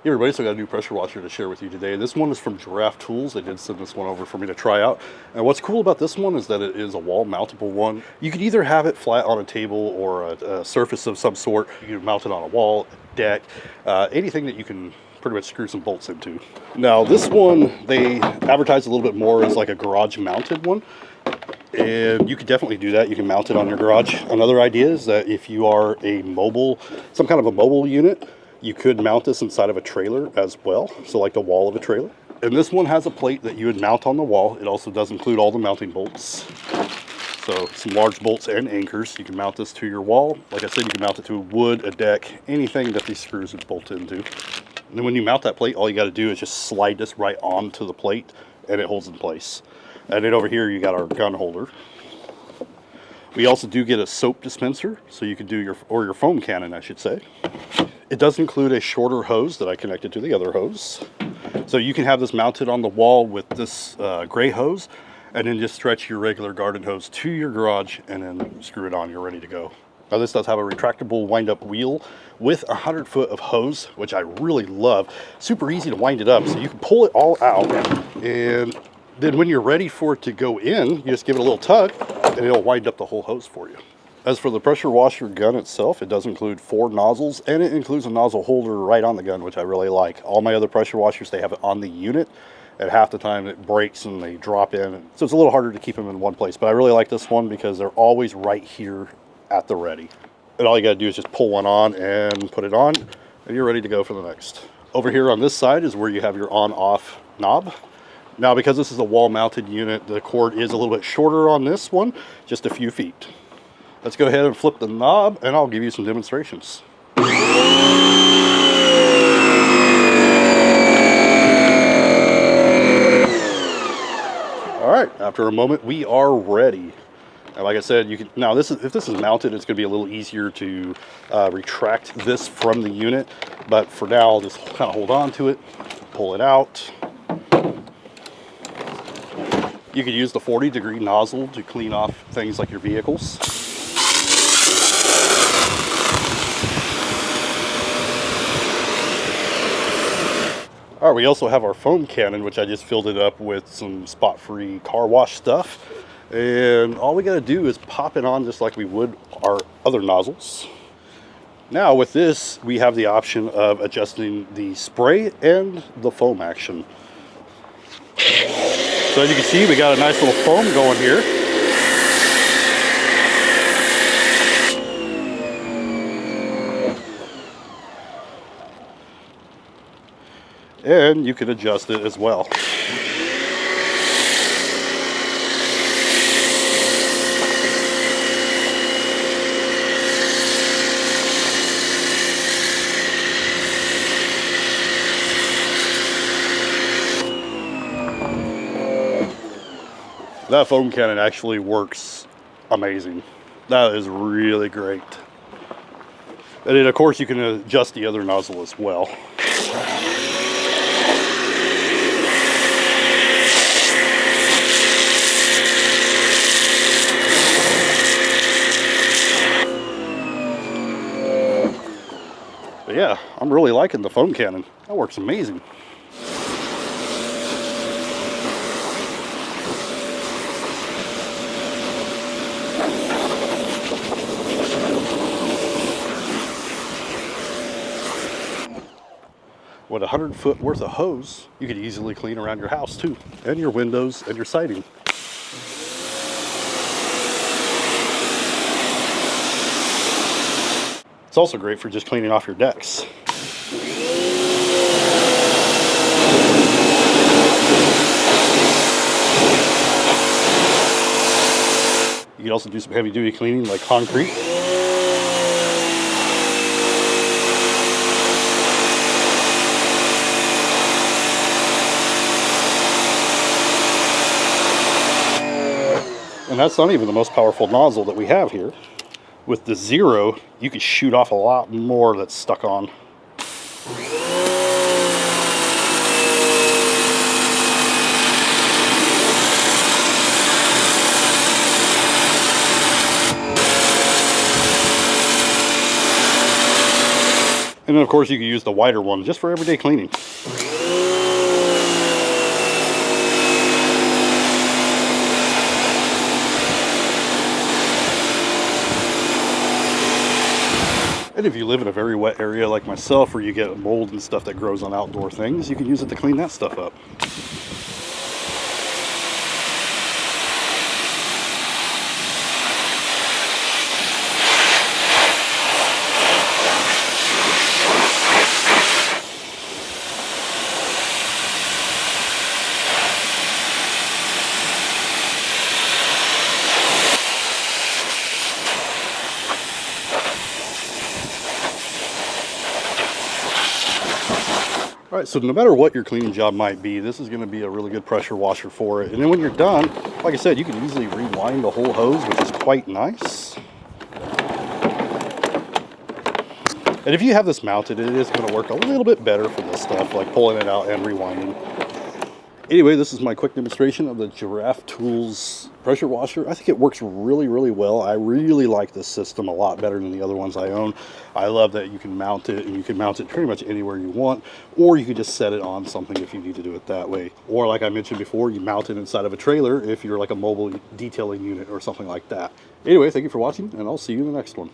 Hey everybody, so I got a new pressure washer to share with you today. This one is from Giraffe Tools. They did send this one over for me to try out. And what's cool about this one is that it is a wall mountable one. You could either have it flat on a table or a surface of some sort. You can mount it on a wall, a deck, anything that you can pretty much screw some bolts into. Now this one, they advertise a little bit more as like a garage mounted one. And you could definitely do that. You can mount it on your garage. Another idea is that if you are some kind of a mobile unit, you could mount this inside of a trailer as well, so like the wall of a trailer. And this one has a plate that you would mount on the wall. It also does include all the mounting bolts. So some large bolts and anchors. You can mount this to your wall. Like I said, you can mount it to wood, a deck, anything that these screws would bolt into. And then when you mount that plate, all you got to do is just slide this right onto the plate and it holds in place. And then over here you got our gun holder. We also do get a soap dispenser, so you can do your foam cannon, I should say. It does include a shorter hose that I connected to the other hose. So you can have this mounted on the wall with this gray hose, and then just stretch your regular garden hose to your garage and then screw it on, you're ready to go. Now this does have a retractable wind-up wheel with 100 foot of hose, which I really love. Super easy to wind it up, so you can pull it all out, and then when you're ready for it to go in, you just give it a little tug, and it'll wind up the whole hose for you. As for the pressure washer gun itself, it does include 4 nozzles, and it includes a nozzle holder right on the gun, which I really like. All my other pressure washers, they have it on the unit. At half the time it breaks and they drop in, so it's a little harder to keep them in one place. But I really like this one because they're always right here at the ready. And all you gotta do is just pull one on and put it on, and you're ready to go for the next. Over here on this side is where you have your on-off knob. Now, because this is a wall-mounted unit, the cord is a little bit shorter on this one, just a few feet. Let's go ahead and flip the knob, and I'll give you some demonstrations. All right, after a moment, we are ready. And like I said, you can now if this is mounted, it's going to be a little easier to retract this from the unit. But for now, I'll just kind of hold on to it, pull it out. You could use the 40-degree nozzle to clean off things like your vehicles. All right, we also have our foam cannon, which I just filled it up with some spot-free car wash stuff. And all we gotta do is pop it on just like we would our other nozzles. Now with this, we have the option of adjusting the spray and the foam action. So as you can see, we got a nice little foam going here. And you can adjust it as well. That foam cannon actually works amazing. That is really great. And then of course you can adjust the other nozzle as well. But yeah, I'm really liking the foam cannon. That works amazing. With 100 foot worth of hose, you could easily clean around your house too, and your windows and your siding. It's also great for just cleaning off your decks. You can also do some heavy duty cleaning like concrete. And that's not even the most powerful nozzle that we have here. With the Zero, you can shoot off a lot more that's stuck on. And And then of course you can use the wider one just for everyday cleaning. And if you live in a very wet area like myself, where you get mold and stuff that grows on outdoor things, you can use it to clean that stuff up. All right, so no matter what your cleaning job might be, this is going to be a really good pressure washer for it. And then when you're done, like I said, you can easily rewind the whole hose, which is quite nice. And if you have this mounted, it is going to work a little bit better for this stuff, like pulling it out and rewinding. Anyway, this is my quick demonstration of the Giraffe Tools pressure washer. I think it works really, really well. I really like this system a lot better than the other ones I own. I love that you can mount it, and you can mount it pretty much anywhere you want, or you can just set it on something if you need to do it that way. Or like I mentioned before, you mount it inside of a trailer if you're like a mobile detailing unit or something like that. Anyway, thank you for watching, and I'll see you in the next one.